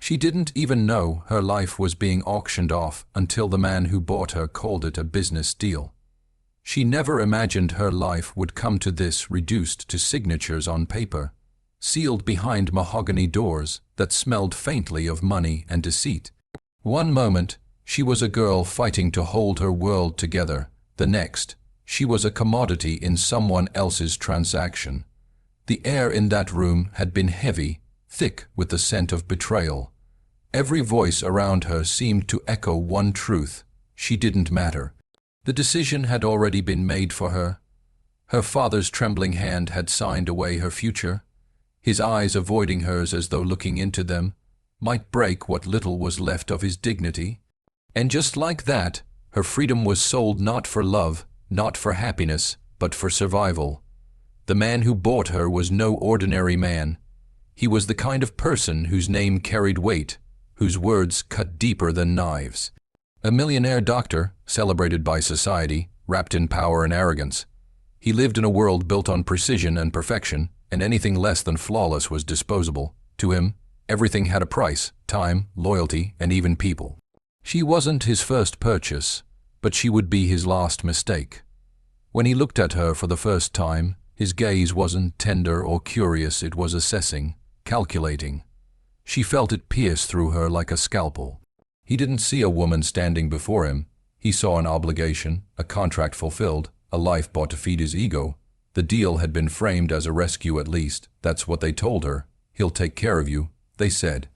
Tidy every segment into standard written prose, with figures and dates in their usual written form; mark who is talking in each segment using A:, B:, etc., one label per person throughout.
A: She didn't even know her life was being auctioned off until the man who bought her called it a business deal. She never imagined her life would come to this, reduced to signatures on paper, sealed behind mahogany doors that smelled faintly of money and deceit. One moment, she was a girl fighting to hold her world together. The next, she was a commodity in someone else's transaction. The air in that room had been heavy, thick with the scent of betrayal. Every voice around her seemed to echo one truth: she didn't matter. The decision had already been made for her. Her father's trembling hand had signed away her future. His eyes, avoiding hers as though looking into them, might break what little was left of his dignity. And just like that, her freedom was sold, not for love, not for happiness, but for survival. The man who bought her was no ordinary man. He was the kind of person whose name carried weight, whose words cut deeper than knives. A millionaire doctor, celebrated by society, wrapped in power and arrogance. He lived in a world built on precision and perfection, and anything less than flawless was disposable. To him, everything had a price: time, loyalty, and even people. She wasn't his first purchase, but she would be his last mistake. When he looked at her for the first time, his gaze wasn't tender or curious, it was assessing, calculating. She felt it pierce through her like a scalpel. He didn't see a woman standing before him. He saw an obligation, a contract fulfilled, a life bought to feed his ego. The deal had been framed as a rescue, at least. That's what they told her. He'll take care of you, they said.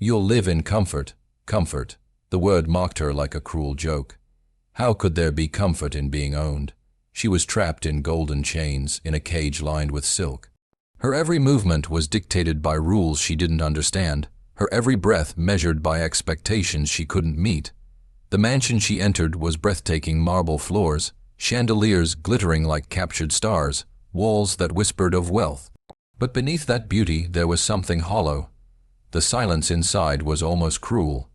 A: You'll live in comfort. Comfort. The word mocked her like a cruel joke. How could there be comfort in being owned? She was trapped in golden chains, in a cage lined with silk. Her every movement was dictated by rules she didn't understand, her every breath measured by expectations she couldn't meet. The mansion she entered was breathtaking: marble floors, chandeliers glittering like captured stars, walls that whispered of wealth. But beneath that beauty there was something hollow. The silence inside was almost cruel.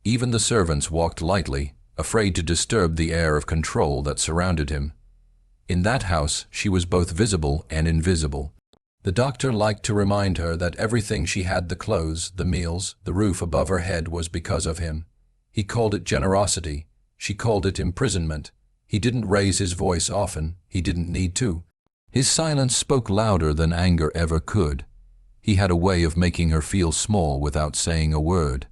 A: Even the servants walked lightly, afraid to disturb the air of control that surrounded him. In that house she was both visible and invisible. The doctor liked to remind her that everything she had, the clothes, the meals, the roof above her head, was because of him. He called it generosity. She called it imprisonment. He didn't raise his voice often. He didn't need to. His silence spoke louder than anger ever could. He had a way of making her feel small without saying a word.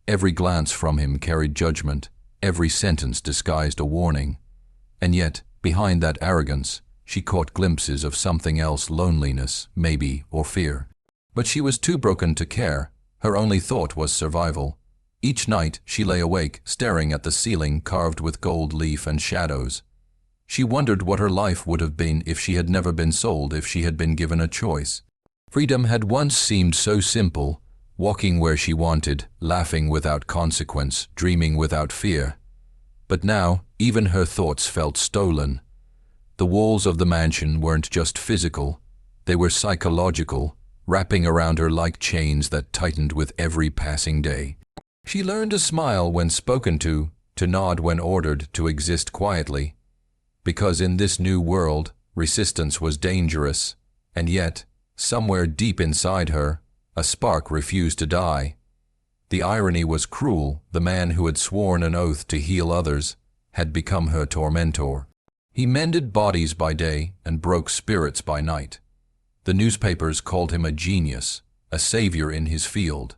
A: Every glance from him carried judgment. Every sentence disguised a warning. And yet, behind that arrogance, she caught glimpses of something else: loneliness, maybe, or fear. But she was too broken to care. Her only thought was survival. Each night she lay awake, staring at the ceiling carved with gold leaf and shadows. She wondered what her life would have been if she had never been sold, if she had been given a choice. Freedom had once seemed so simple: walking where she wanted, laughing without consequence, dreaming without fear. But now, even her thoughts felt stolen. The walls of the mansion weren't just physical, they were psychological, wrapping around her like chains that tightened with every passing day. She learned to smile when spoken to nod when ordered, to exist quietly. Because in this new world, resistance was dangerous, and yet, somewhere deep inside her, a spark refused to die. The irony was cruel: the man who had sworn an oath to heal others had become her tormentor. He mended bodies by day and broke spirits by night. The newspapers called him a genius, a savior in his field.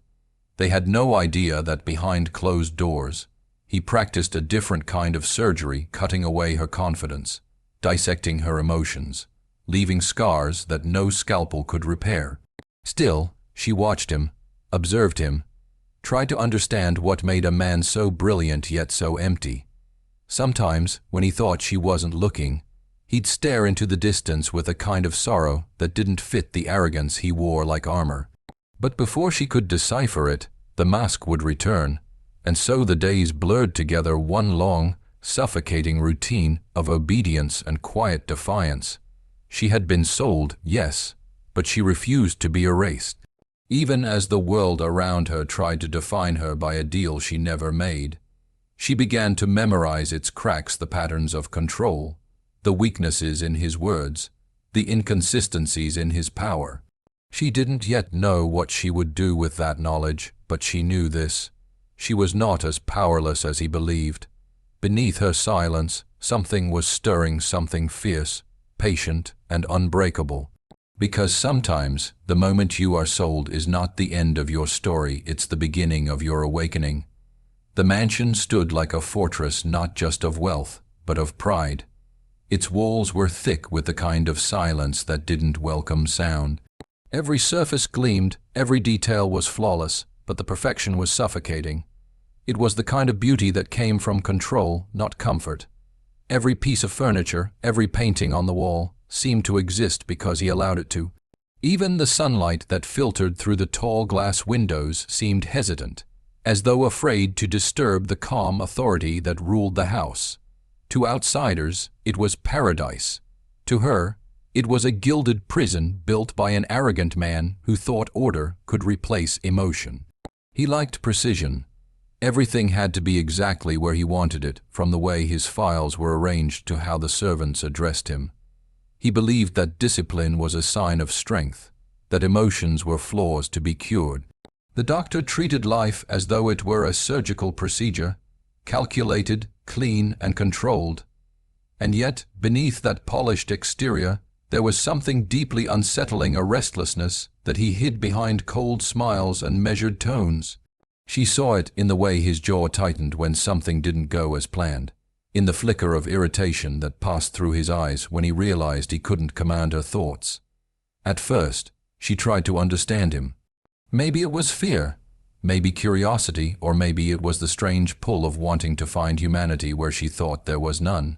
A: They had no idea that behind closed doors, he practiced a different kind of surgery, cutting away her confidence, dissecting her emotions, leaving scars that no scalpel could repair. Still, she watched him, observed him, tried to understand what made a man so brilliant yet so empty. Sometimes, when he thought she wasn't looking, he'd stare into the distance with a kind of sorrow that didn't fit the arrogance he wore like armor. But before she could decipher it, the mask would return, and so the days blurred together, one long, suffocating routine of obedience and quiet defiance. She had been sold, yes, but she refused to be erased. Even as the world around her tried to define her by a deal she never made, she began to memorize its cracks: the patterns of control, the weaknesses in his words, the inconsistencies in his power. She didn't yet know what she would do with that knowledge, But she knew this. She was not as powerless as he believed. Beneath her silence, something was stirring, something fierce, patient, and unbreakable. Because sometimes, the moment you are sold is not the end of your story, it's the beginning of your awakening. The mansion stood like a fortress, not just of wealth, but of pride. Its walls were thick with the kind of silence that didn't welcome sound. Every surface gleamed, every detail was flawless, but the perfection was suffocating. It was the kind of beauty that came from control, not comfort. Every piece of furniture, every painting on the wall, seemed to exist because he allowed it to. Even the sunlight that filtered through the tall glass windows seemed hesitant, as though afraid to disturb the calm authority that ruled the house. To outsiders, it was paradise. To her, it was a gilded prison built by an arrogant man who thought order could replace emotion. He liked precision. Everything had to be exactly where he wanted it, from the way his files were arranged to how the servants addressed him. He believed that discipline was a sign of strength, that emotions were flaws to be cured. The doctor treated life as though it were a surgical procedure, calculated, clean, and controlled. And yet, beneath that polished exterior, there was something deeply unsettling, a restlessness that he hid behind cold smiles and measured tones. She saw it in the way his jaw tightened when something didn't go as planned, in the flicker of irritation that passed through his eyes when he realized he couldn't command her thoughts. At first, she tried to understand him. Maybe it was fear, maybe curiosity, or maybe it was the strange pull of wanting to find humanity where she thought there was none.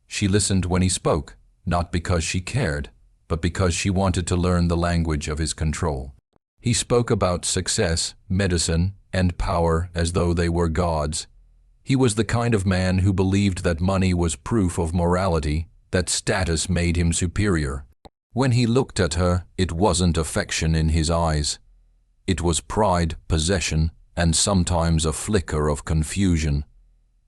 A: She listened when he spoke, not because she cared, but because she wanted to learn the language of his control. He spoke about success, medicine, and power as though they were gods. He was the kind of man who believed that money was proof of morality, that status made him superior. When he looked at her, it wasn't affection in his eyes. It was pride, possession, and sometimes a flicker of confusion,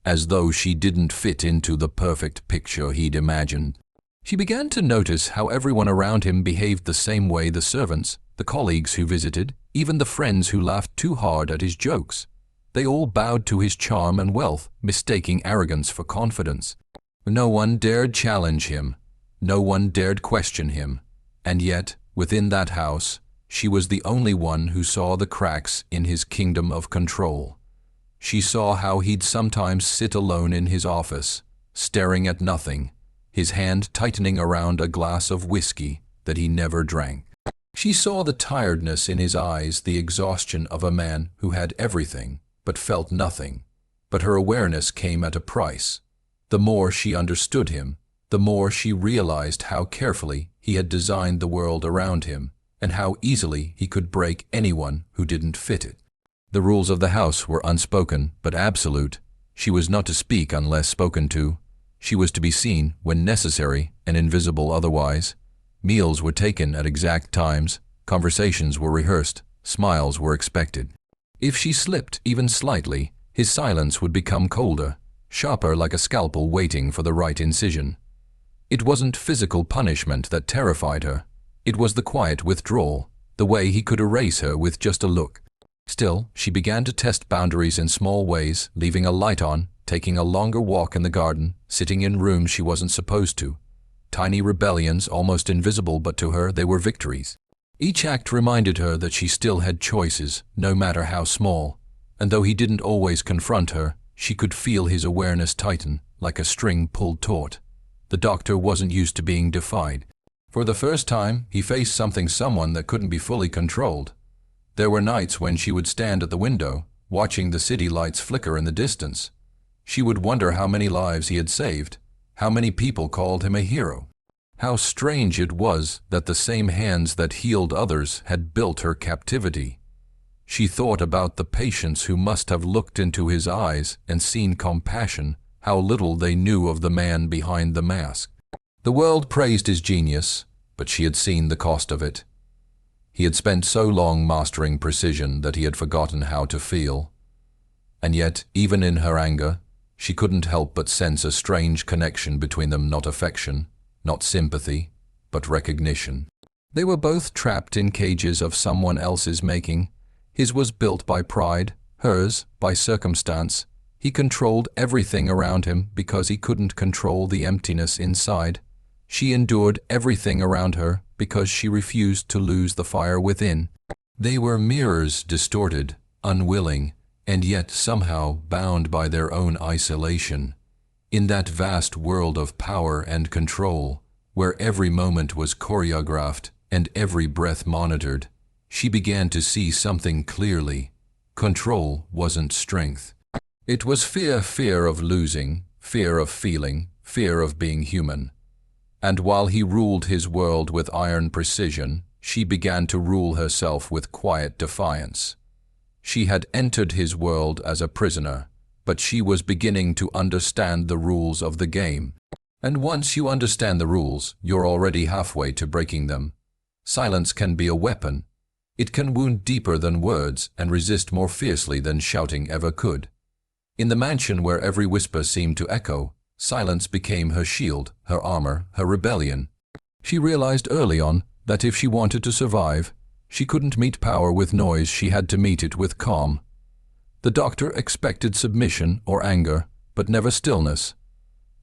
A: as though she didn't fit into the perfect picture he'd imagined. She began to notice how everyone around him behaved the same way: the servants, the colleagues who visited, even the friends who laughed too hard at his jokes. They all bowed to his charm and wealth, mistaking arrogance for confidence. No one dared challenge him. No one dared question him. And yet, within that house, she was the only one who saw the cracks in his kingdom of control. She saw how he'd sometimes sit alone in his office, staring at nothing, his hand tightening around a glass of whiskey that he never drank. She saw the tiredness in his eyes, the exhaustion of a man who had everything but felt nothing. But her awareness came at a price. The more she understood him, the more she realized how carefully he had designed the world around him, and how easily he could break anyone who didn't fit it. The rules of the house were unspoken but absolute. She was not to speak unless spoken to. She was to be seen when necessary and invisible otherwise. Meals were taken at exact times, conversations were rehearsed, smiles were expected. If she slipped even slightly, his silence would become colder, sharper, like a scalpel waiting for the right incision. It wasn't physical punishment that terrified her. It was the quiet withdrawal, the way he could erase her with just a look. Still, she began to test boundaries in small ways, leaving a light on, taking a longer walk in the garden, sitting in rooms she wasn't supposed to. Tiny rebellions, almost invisible, but to her they were victories. Each act reminded her that she still had choices, no matter how small. And though he didn't always confront her, she could feel his awareness tighten, like a string pulled taut. The doctor wasn't used to being defied. For the first time, he faced someone that couldn't be fully controlled. There were nights when she would stand at the window, watching the city lights flicker in the distance. She would wonder how many lives he had saved, how many people called him a hero. How strange it was that the same hands that healed others had built her captivity. She thought about the patients who must have looked into his eyes and seen compassion, how little they knew of the man behind the mask. The world praised his genius, but she had seen the cost of it. He had spent so long mastering precision that he had forgotten how to feel. And yet, even in her anger, she couldn't help but sense a strange connection between them, not affection, not sympathy, but recognition. They were both trapped in cages of someone else's making. His was built by pride, hers by circumstance. He controlled everything around him because he couldn't control the emptiness inside. She endured everything around her because she refused to lose the fire within. They were mirrors, distorted, unwilling, and yet somehow bound by their own isolation. In that vast world of power and control, where every moment was choreographed and every breath monitored, she began to see something clearly. Control wasn't strength. It was fear, fear of losing, fear of feeling, fear of being human. And while he ruled his world with iron precision, she began to rule herself with quiet defiance. She had entered his world as a prisoner, but she was beginning to understand the rules of the game. And once you understand the rules, you're already halfway to breaking them. Silence can be a weapon. It can wound deeper than words and resist more fiercely than shouting ever could. In the mansion where every whisper seemed to echo, silence became her shield, her armor, her rebellion. She realized early on that if she wanted to survive, she couldn't meet power with noise, she had to meet it with calm. The doctor expected submission or anger, but never stillness.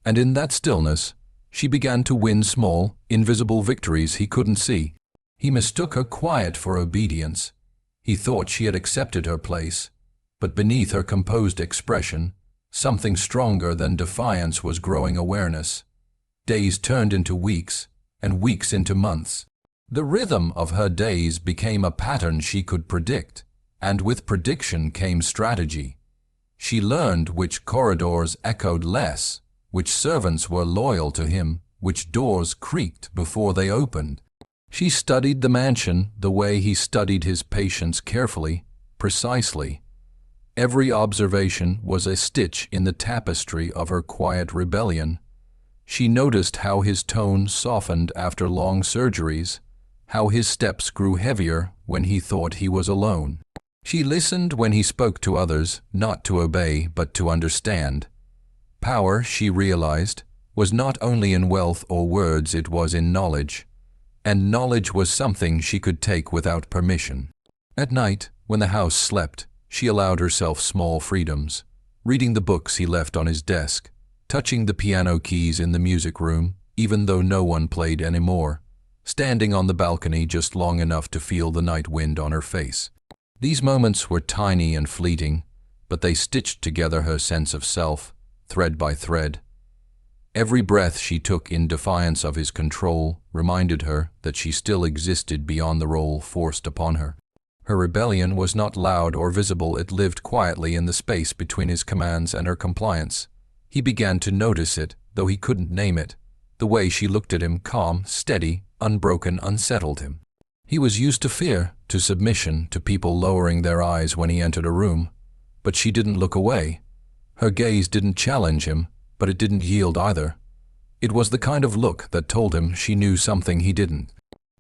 A: And in that stillness, she began to win small, invisible victories he couldn't see. He mistook her quiet for obedience. He thought she had accepted her place, but beneath her composed expression, something stronger than defiance was growing awareness. Days turned into weeks, and weeks into months. The rhythm of her days became a pattern she could predict, and with prediction came strategy. She learned which corridors echoed less, which servants were loyal to him, which doors creaked before they opened. She studied the mansion the way he studied his patients, carefully, precisely. Every observation was a stitch in the tapestry of her quiet rebellion. She noticed how his tone softened after long surgeries, how his steps grew heavier when he thought he was alone. She listened when he spoke to others, not to obey, but to understand. Power, she realized, was not only in wealth or words, it was in knowledge. And knowledge was something she could take without permission. At night, when the house slept, she allowed herself small freedoms, reading the books he left on his desk, touching the piano keys in the music room, even though no one played anymore, standing on the balcony just long enough to feel the night wind on her face. These moments were tiny and fleeting, but they stitched together her sense of self, thread by thread. Every breath she took in defiance of his control reminded her that she still existed beyond the role forced upon her. Her rebellion was not loud or visible, it lived quietly in the space between his commands and her compliance. He began to notice it, though he couldn't name it. The way she looked at him, calm, steady, unbroken, unsettled him. He was used to fear, to submission, to people lowering their eyes when he entered a room. But she didn't look away. Her gaze didn't challenge him, but it didn't yield either. It was the kind of look that told him she knew something he didn't.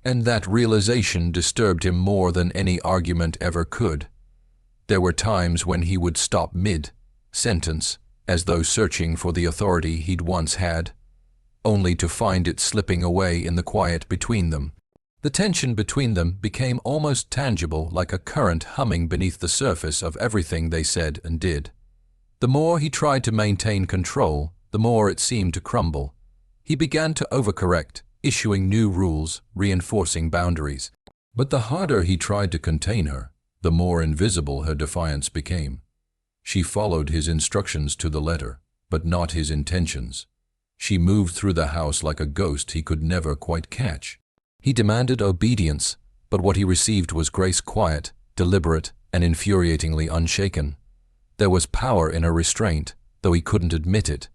A: And that realization disturbed him more than any argument ever could. There were times when he would stop mid-sentence, as though searching for the authority he'd once had, only to find it slipping away in the quiet between them. The tension between them became almost tangible, like a current humming beneath the surface of everything they said and did. The more he tried to maintain control, the more it seemed to crumble. He began to overcorrect, issuing new rules, reinforcing boundaries. But the harder he tried to contain her, the more invisible her defiance became. She followed his instructions to the letter, but not his intentions. She moved through the house like a ghost he could never quite catch. He demanded obedience, but what he received was grace, quiet, deliberate, and infuriatingly unshaken. There was power in her restraint, though he couldn't admit it.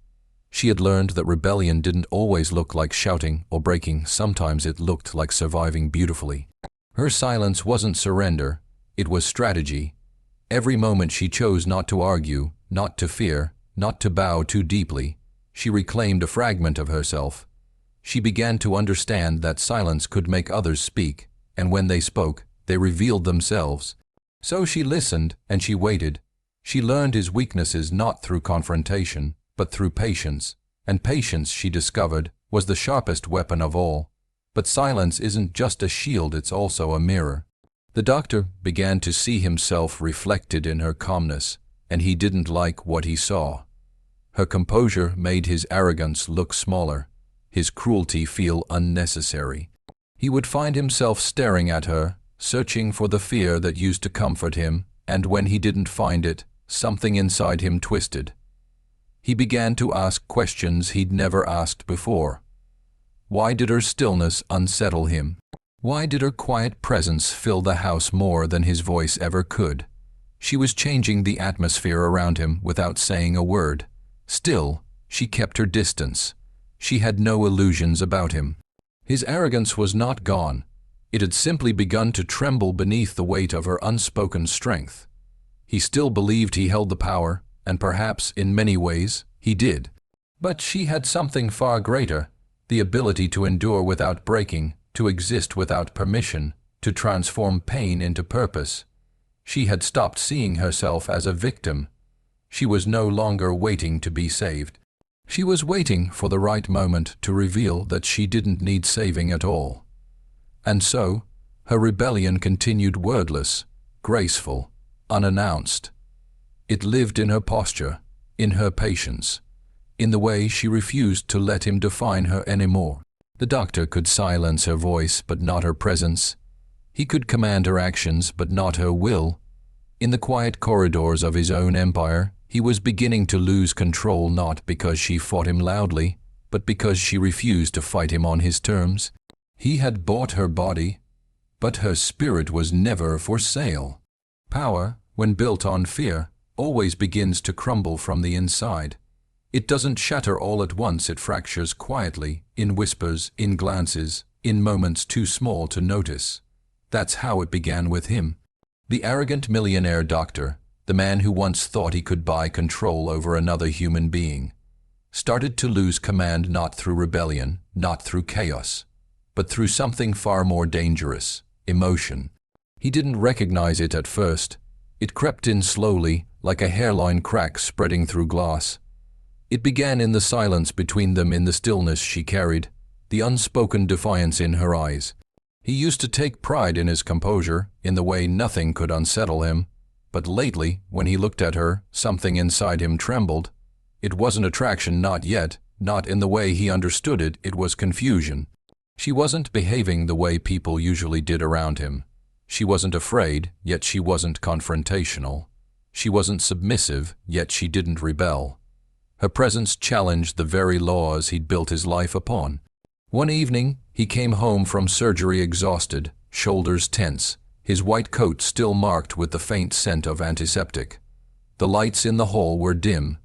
A: She had learned that rebellion didn't always look like shouting or breaking, sometimes it looked like surviving beautifully. Her silence wasn't surrender, it was strategy. Every moment she chose not to argue, not to fear, not to bow too deeply. She reclaimed a fragment of herself. She began to understand that silence could make others speak, and when they spoke, they revealed themselves. So she listened and she waited. She learned his weaknesses not through confrontation, but through patience, and patience, she discovered, was the sharpest weapon of all. But silence isn't just a shield, it's also a mirror. The doctor began to see himself reflected in her calmness, and he didn't like what he saw. Her composure made his arrogance look smaller, his cruelty feel unnecessary. He would find himself staring at her, searching for the fear that used to comfort him, and when he didn't find it, something inside him twisted. He began to ask questions he'd never asked before. Why did her stillness unsettle him? Why did her quiet presence fill the house more than his voice ever could? She was changing the atmosphere around him without saying a word. Still, she kept her distance. She had no illusions about him. His arrogance was not gone. It had simply begun to tremble beneath the weight of her unspoken strength. He still believed he held the power, and perhaps, in many ways, he did. But she had something far greater, the ability to endure without breaking, to exist without permission, to transform pain into purpose. She had stopped seeing herself as a victim. She was no longer waiting to be saved. She was waiting for the right moment to reveal that she didn't need saving at all. And so, her rebellion continued wordless, graceful, unannounced. It lived in her posture, in her patience, in the way she refused to let him define her anymore. The doctor could silence her voice, but not her presence. He could command her actions, but not her will. In the quiet corridors of his own empire, he was beginning to lose control, not because she fought him loudly, but because she refused to fight him on his terms. He had bought her body, but her spirit was never for sale. Power, when built on fear, always begins to crumble from the inside. It doesn't shatter all at once, it fractures quietly, in whispers, in glances, in moments too small to notice. That's how it began with him. The arrogant millionaire doctor, the man who once thought he could buy control over another human being, started to lose command not through rebellion, not through chaos, but through something far more dangerous, emotion. He didn't recognize it at first. It crept in slowly, like a hairline crack spreading through glass. It began in the silence between them, in the stillness she carried, the unspoken defiance in her eyes. He used to take pride in his composure, in the way nothing could unsettle him. But lately, when he looked at her, something inside him trembled. It wasn't attraction, not yet, not in the way he understood it, it was confusion. She wasn't behaving the way people usually did around him. She wasn't afraid, yet she wasn't confrontational. She wasn't submissive, yet she didn't rebel. Her presence challenged the very laws he'd built his life upon. One evening, he came home from surgery exhausted, shoulders tense, his white coat still marked with the faint scent of antiseptic. The lights in the hall were dim.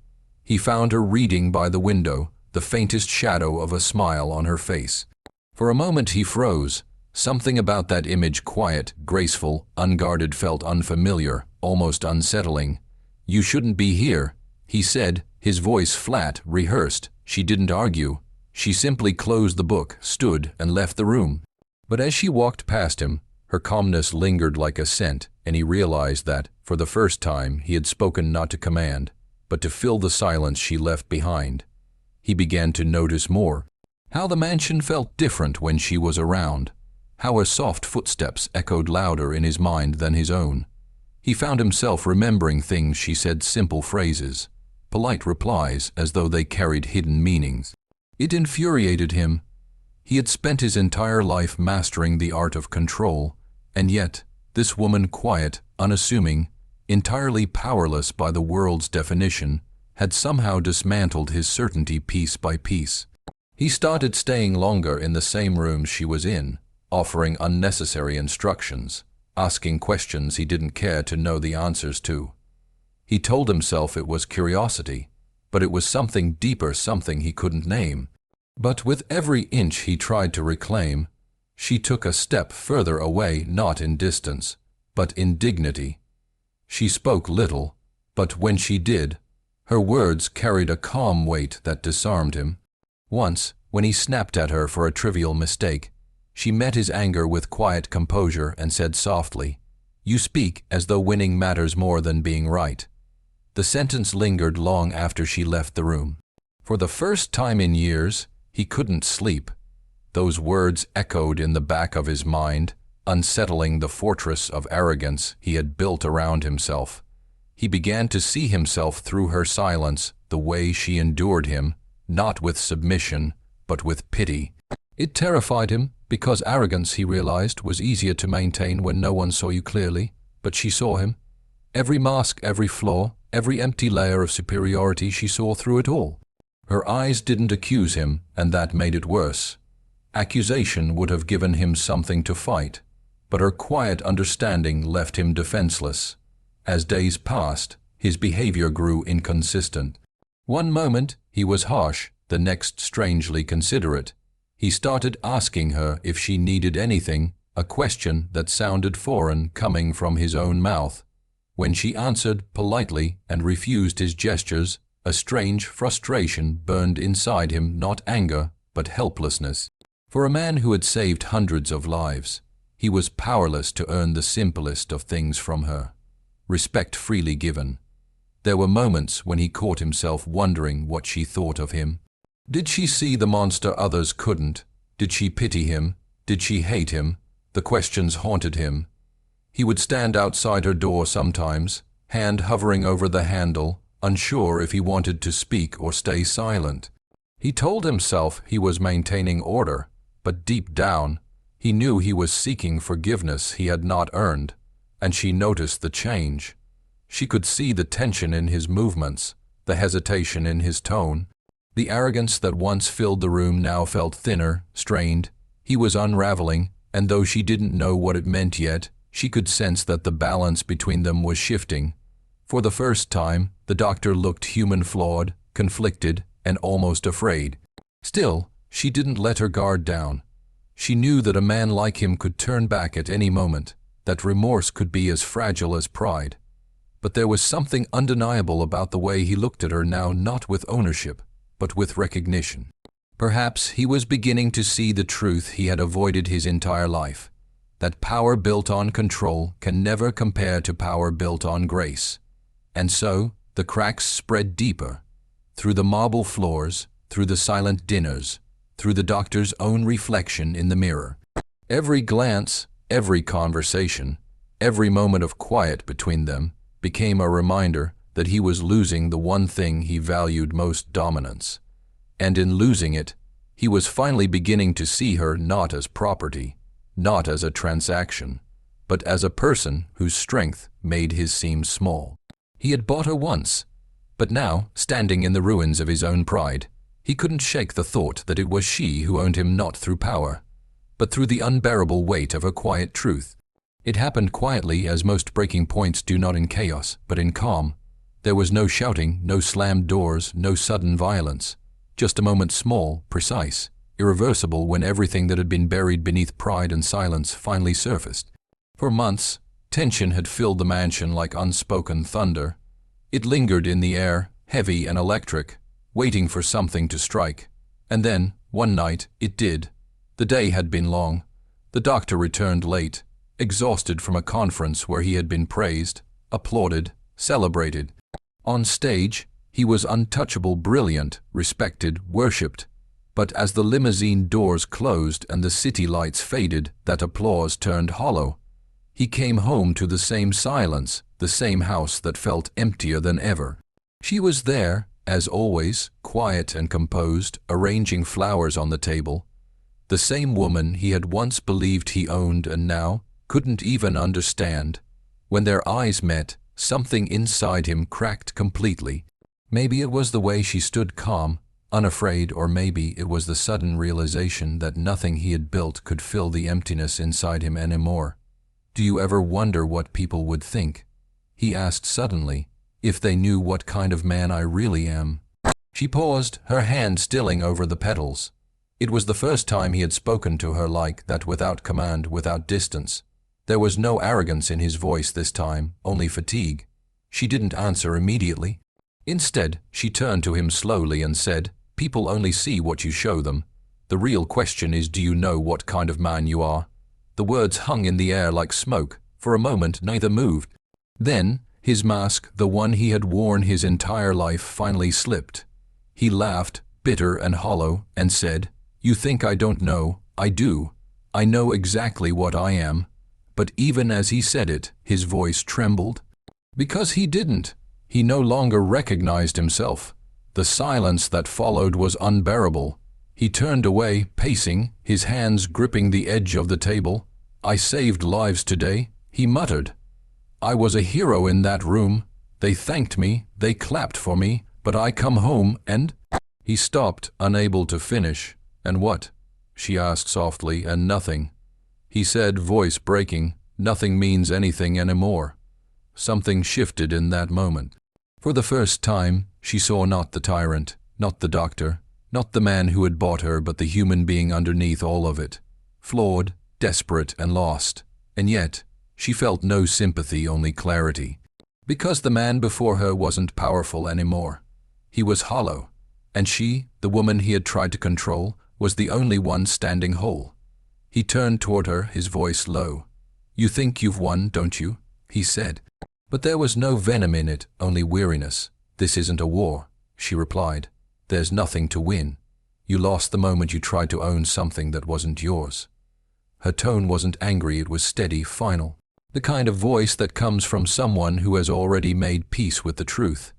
A: He found her reading by the window, the faintest shadow of a smile on her face. For a moment he froze. Something about that image, quiet, graceful, unguarded, felt unfamiliar, almost unsettling. "You shouldn't be here," he said, his voice flat, rehearsed. She didn't argue. She simply closed the book, stood, and left the room. But as she walked past him, her calmness lingered like a scent, and he realized that, for the first time, he had spoken not to command, but to fill the silence she left behind. He began to notice more. How the mansion felt different when she was around. How her soft footsteps echoed louder in his mind than his own. He found himself remembering things she said, simple phrases, polite replies, as though they carried hidden meanings. It infuriated him. He had spent his entire life mastering the art of control, and yet, this woman, quiet, unassuming, entirely powerless by the world's definition, had somehow dismantled his certainty piece by piece. He started staying longer in the same rooms she was in, offering unnecessary instructions, asking questions he didn't care to know the answers to. He told himself it was curiosity, but it was something deeper, something he couldn't name. But with every inch he tried to reclaim, she took a step further away, not in distance, but in dignity. She spoke little, but when she did, her words carried a calm weight that disarmed him. Once, when he snapped at her for a trivial mistake, she met his anger with quiet composure and said softly, "You speak as though winning matters more than being right." The sentence lingered long after she left the room. For the first time in years, he couldn't sleep. Those words echoed in the back of his mind, unsettling the fortress of arrogance he had built around himself. He began to see himself through her silence, the way she endured him, not with submission, but with pity. It terrified him, because arrogance, he realized, was easier to maintain when no one saw you clearly, but she saw him. Every mask, every flaw, every empty layer of superiority, she saw through it all. Her eyes didn't accuse him, and that made it worse. Accusation would have given him something to fight, but her quiet understanding left him defenseless. As days passed, his behavior grew inconsistent. One moment he was harsh, the next strangely considerate. He started asking her if she needed anything, a question that sounded foreign coming from his own mouth. When she answered politely and refused his gestures, a strange frustration burned inside him, not anger, but helplessness. For a man who had saved hundreds of lives, he was powerless to earn the simplest of things from her. Respect freely given. There were moments when he caught himself wondering what she thought of him. Did she see the monster others couldn't? Did she pity him? Did she hate him? The questions haunted him. He would stand outside her door sometimes, hand hovering over the handle, unsure if he wanted to speak or stay silent. He told himself he was maintaining order, but deep down, he knew he was seeking forgiveness he had not earned, and she noticed the change. She could see the tension in his movements, the hesitation in his tone. The arrogance that once filled the room now felt thinner, strained. He was unraveling, and though she didn't know what it meant yet, she could sense that the balance between them was shifting. For the first time, the doctor looked human-flawed, conflicted, and almost afraid. Still, she didn't let her guard down. She knew that a man like him could turn back at any moment, that remorse could be as fragile as pride. But there was something undeniable about the way he looked at her now, not with ownership, but with recognition. Perhaps he was beginning to see the truth he had avoided his entire life, that power built on control can never compare to power built on grace. And so, the cracks spread deeper, through the marble floors, through the silent dinners, through the doctor's own reflection in the mirror. Every glance, every conversation, every moment of quiet between them became a reminder that he was losing the one thing he valued most, dominance. And in losing it, he was finally beginning to see her not as property, not as a transaction, but as a person whose strength made his seem small. He had bought her once, but now, standing in the ruins of his own pride, he couldn't shake the thought that it was she who owned him not through power, but through the unbearable weight of her quiet truth. It happened quietly, as most breaking points do, not in chaos, but in calm. There was no shouting, no slammed doors, no sudden violence. Just a moment, small, precise, irreversible, when everything that had been buried beneath pride and silence finally surfaced. For months, tension had filled the mansion like unspoken thunder. It lingered in the air, heavy and electric, waiting for something to strike. And then, one night, it did. The day had been long. The doctor returned late, exhausted from a conference where he had been praised, applauded, celebrated. On stage, he was untouchable, brilliant, respected, worshipped. But as the limousine doors closed and the city lights faded, that applause turned hollow. He came home to the same silence, the same house that felt emptier than ever. She was there, as always, quiet and composed, arranging flowers on the table. The same woman he had once believed he owned and now couldn't even understand. When their eyes met, something inside him cracked completely. Maybe it was the way she stood calm, unafraid, or maybe it was the sudden realization that nothing he had built could fill the emptiness inside him anymore. "Do you ever wonder what people would think?" he asked suddenly, "if they knew what kind of man I really am?" She paused, her hand stilling over the petals. It was the first time he had spoken to her like that, without command, without distance. There was no arrogance in his voice this time, only fatigue. She didn't answer immediately. Instead, she turned to him slowly and said, "People only see what you show them. The real question is, do you know what kind of man you are?" The words hung in the air like smoke. For a moment, neither moved. Then, his mask, the one he had worn his entire life, finally slipped. He laughed, bitter and hollow, and said, "You think I don't know? I do. I know exactly what I am. but even as he said it, his voice trembled. Because he didn't. He no longer recognized himself. The silence that followed was unbearable. He turned away, pacing, his hands gripping the edge of the table. "I saved lives today," he muttered. "I was a hero in that room. They thanked me, they clapped for me, but I come home and—" He stopped, unable to finish. "And what?" she asked softly. "And nothing," he said, voice breaking. "Nothing means anything anymore." Something shifted in that moment. For the first time, she saw not the tyrant, not the doctor, not the man who had bought her, but the human being underneath all of it. Flawed, desperate, and lost. And yet, she felt no sympathy, only clarity. Because the man before her wasn't powerful anymore. He was hollow. And she, the woman he had tried to control, was the only one standing whole. He turned toward her, his voice low. "You think you've won, don't you?" he said. But there was no venom in it, only weariness. "This isn't a war," she replied. "There's nothing to win. You lost the moment you tried to own something that wasn't yours." Her tone wasn't angry, it was steady, final. The kind of voice that comes from someone who has already made peace with the truth.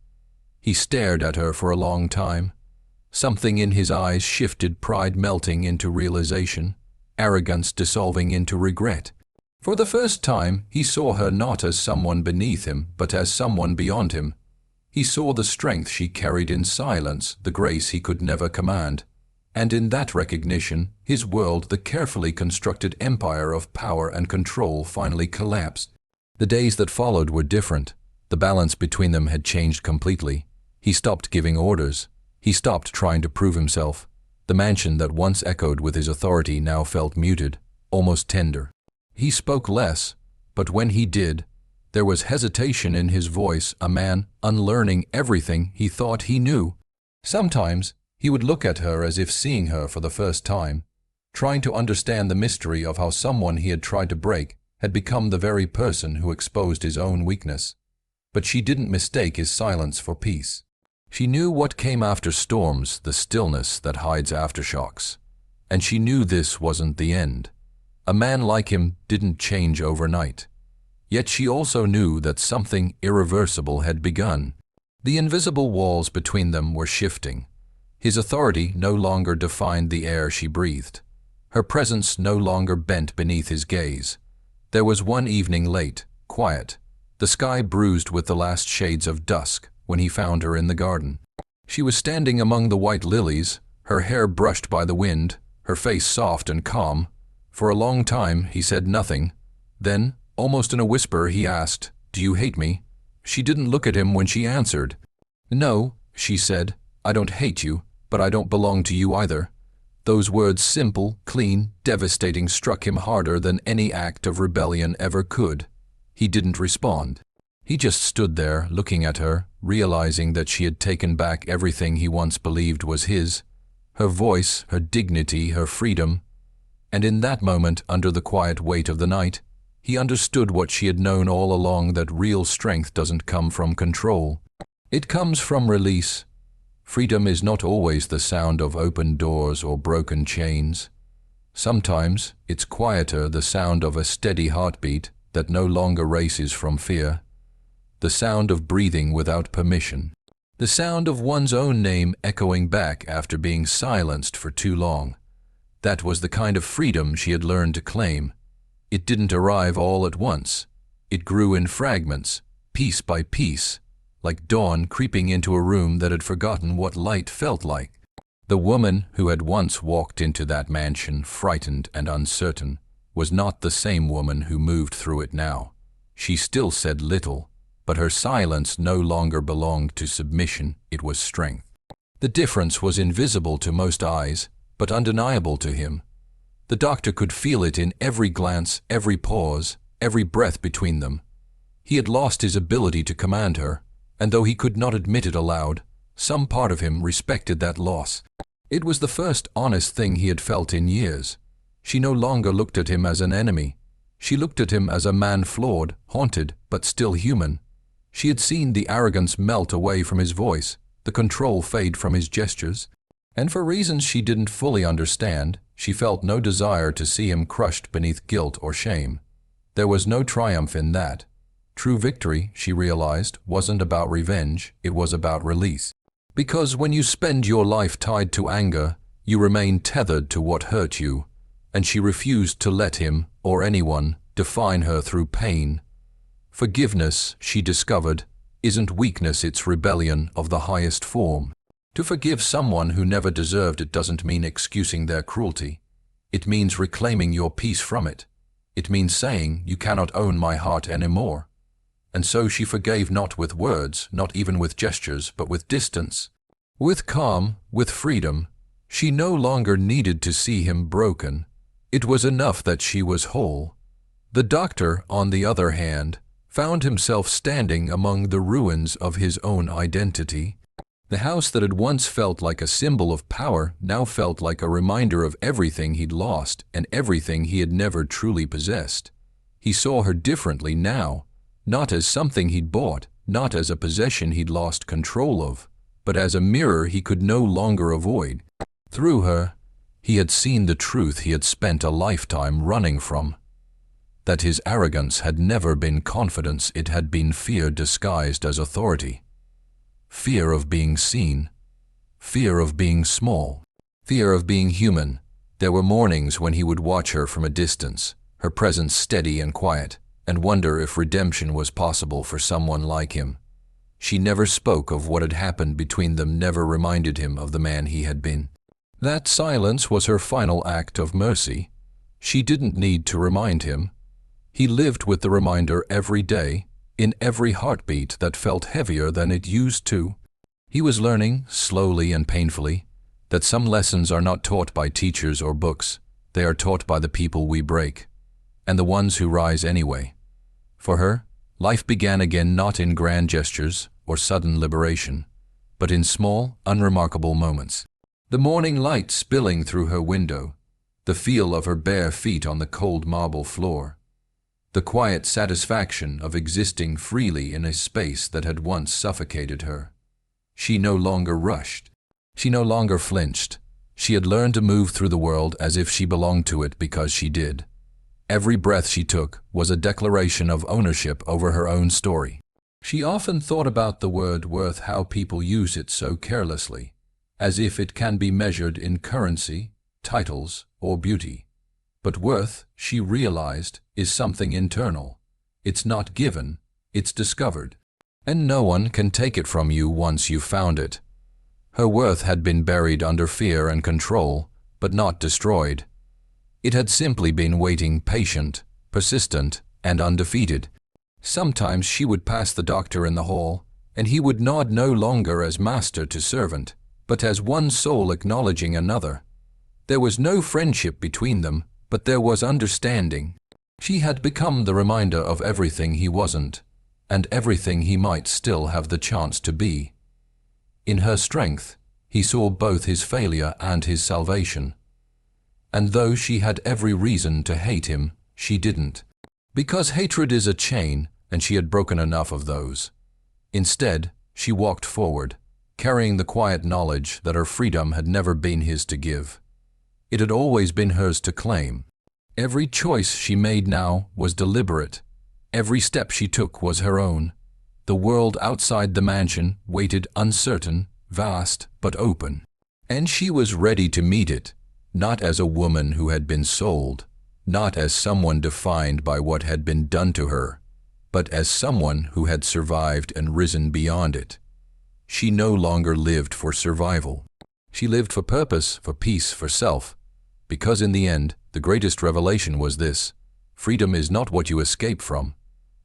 A: He stared at her for a long time. Something in his eyes shifted, pride melting into realization, arrogance dissolving into regret. For the first time, he saw her not as someone beneath him, but as someone beyond him. He saw the strength she carried in silence, the grace he could never command. And in that recognition, his world, the carefully constructed empire of power and control, finally collapsed. The days that followed were different. The balance between them had changed completely. He stopped giving orders. He stopped trying to prove himself. The mansion that once echoed with his authority now felt muted, almost tender. He spoke less, but when he did, there was hesitation in his voice, a man unlearning everything he thought he knew. Sometimes he would look at her as if seeing her for the first time, trying to understand the mystery of how someone he had tried to break had become the very person who exposed his own weakness. But she didn't mistake his silence for peace. She knew what came after storms, the stillness that hides aftershocks. And she knew this wasn't the end. A man like him didn't change overnight. Yet she also knew that something irreversible had begun. The invisible walls between them were shifting. His authority no longer defined the air she breathed. Her presence no longer bent beneath his gaze. There was one evening late, quiet, the sky bruised with the last shades of dusk, when he found her in the garden. She was standing among the white lilies, her hair brushed by the wind, her face soft and calm. For a long time he said nothing. Then, almost in a whisper, he asked, "Do you hate me?" She didn't look at him when she answered. "No," she said, "I don't hate you, but I don't belong to you either." Those words, simple, clean, devastating, struck him harder than any act of rebellion ever could. He didn't respond. He just stood there, looking at her, realizing that she had taken back everything he once believed was his. Her voice, her dignity, her freedom. And in that moment, under the quiet weight of the night, he understood what she had known all along, that real strength doesn't come from control. It comes from release. Freedom is not always the sound of open doors or broken chains. Sometimes it's quieter, the sound of a steady heartbeat that no longer races from fear. The sound of breathing without permission. The sound of one's own name echoing back after being silenced for too long. That was the kind of freedom she had learned to claim. It didn't arrive all at once. It grew in fragments, piece by piece, like dawn creeping into a room that had forgotten what light felt like. The woman who had once walked into that mansion, frightened and uncertain, was not the same woman who moved through it now. She still said little, but her silence no longer belonged to submission, it was strength. The difference was invisible to most eyes, but undeniable to him. The doctor could feel it in every glance, every pause, every breath between them. He had lost his ability to command her, and though he could not admit it aloud, some part of him respected that loss. It was the first honest thing he had felt in years. She no longer looked at him as an enemy. She looked at him as a man flawed, haunted, but still human. She had seen the arrogance melt away from his voice, the control fade from his gestures, and for reasons she didn't fully understand, she felt no desire to see him crushed beneath guilt or shame. There was no triumph in that. True victory, she realized, wasn't about revenge, it was about release. Because when you spend your life tied to anger, you remain tethered to what hurt you, and she refused to let him, or anyone, define her through pain. Forgiveness, she discovered, isn't weakness, it's rebellion of the highest form. To forgive someone who never deserved it doesn't mean excusing their cruelty. It means reclaiming your peace from it. It means saying, you cannot own my heart anymore. And so she forgave, not with words, not even with gestures, but with distance. With calm, with freedom. She no longer needed to see him broken. It was enough that she was whole. The doctor, on the other hand, found himself standing among the ruins of his own identity. The house that had once felt like a symbol of power now felt like a reminder of everything he'd lost and everything he had never truly possessed. He saw her differently now, not as something he'd bought, not as a possession he'd lost control of, but as a mirror he could no longer avoid. Through her, he had seen the truth he had spent a lifetime running from. That his arrogance had never been confidence, it had been fear disguised as authority. Fear of being seen. Fear of being small. Fear of being human. There were mornings when he would watch her from a distance, her presence steady and quiet, and wonder if redemption was possible for someone like him. She never spoke of what had happened between them, never reminded him of the man he had been. That silence was her final act of mercy. She didn't need to remind him. He lived with the reminder every day, in every heartbeat that felt heavier than it used to. He was learning, slowly and painfully, that some lessons are not taught by teachers or books. They are taught by the people we break, and the ones who rise anyway. For her, life began again not in grand gestures or sudden liberation, but in small, unremarkable moments. The morning light spilling through her window, the feel of her bare feet on the cold marble floor, the quiet satisfaction of existing freely in a space that had once suffocated her. She no longer rushed. She no longer flinched. She had learned to move through the world as if she belonged to it because she did. Every breath she took was a declaration of ownership over her own story. She often thought about the word worth, how people use it so carelessly, as if it can be measured in currency, titles, or beauty. But worth, she realized, is something internal. It's not given, it's discovered. And no one can take it from you once you've found it. Her worth had been buried under fear and control, but not destroyed. It had simply been waiting, patient, persistent, and undefeated. Sometimes she would pass the doctor in the hall, and he would nod, no longer as master to servant, but as one soul acknowledging another. There was no friendship between them, but there was understanding. She had become the reminder of everything he wasn't, and everything he might still have the chance to be. In her strength, he saw both his failure and his salvation. And though she had every reason to hate him, she didn't. Because hatred is a chain, and she had broken enough of those. Instead, she walked forward, carrying the quiet knowledge that her freedom had never been his to give. It had always been hers to claim. Every choice she made now was deliberate. Every step she took was her own. The world outside the mansion waited, uncertain, vast, but open. And she was ready to meet it, not as a woman who had been sold, not as someone defined by what had been done to her, but as someone who had survived and risen beyond it. She no longer lived for survival. She lived for purpose, for peace, for self. Because in the end, the greatest revelation was this: freedom is not what you escape from.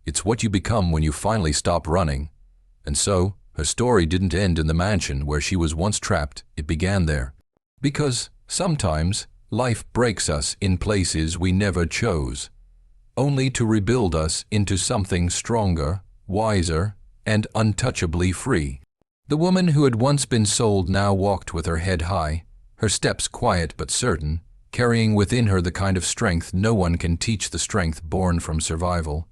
A: It's what you become when you finally stop running. And so, her story didn't end in the mansion where she was once trapped. It began there. Because sometimes, life breaks us in places we never chose, only to rebuild us into something stronger, wiser, and untouchably free. The woman who had once been sold now walked with her head high, her steps quiet but certain, carrying within her the kind of strength no one can teach, the strength born from survival.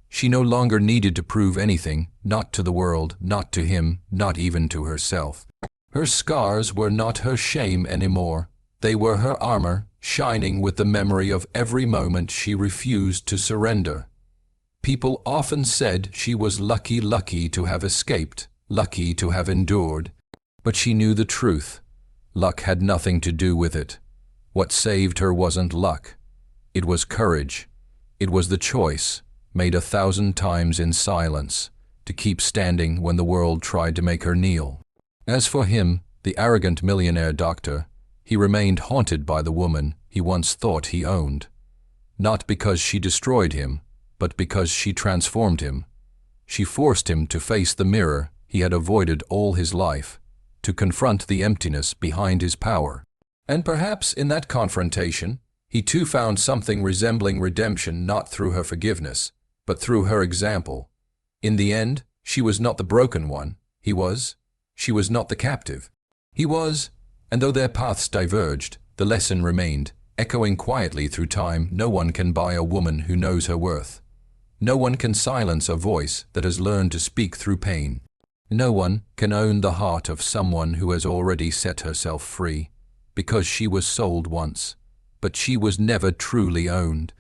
A: She no longer needed to prove anything, not to the world, not to him, not even to herself. Her scars were not her shame anymore. They were her armor. shining with the memory of every moment she refused to surrender. People often said she was lucky to have escaped, lucky to have endured, but she knew the truth. Luck had nothing to do with it. What saved her wasn't luck. It was courage. It was the choice, made 1,000 times in silence, to keep standing when the world tried to make her kneel. As for him, the arrogant millionaire doctor, he remained haunted by the woman he once thought he owned. Not because she destroyed him, but because she transformed him. She forced him to face the mirror he had avoided all his life, to confront the emptiness behind his power. And perhaps in that confrontation, he too found something resembling redemption, not through her forgiveness, but through her example. In the end, she was not the broken one, he was. She was not the captive, he was. And though their paths diverged, the lesson remained, echoing quietly through time. No one can buy a woman who knows her worth. No one can silence a voice that has learned to speak through pain. No one can own the heart of someone who has already set herself free, because she was sold once, but she was never truly owned.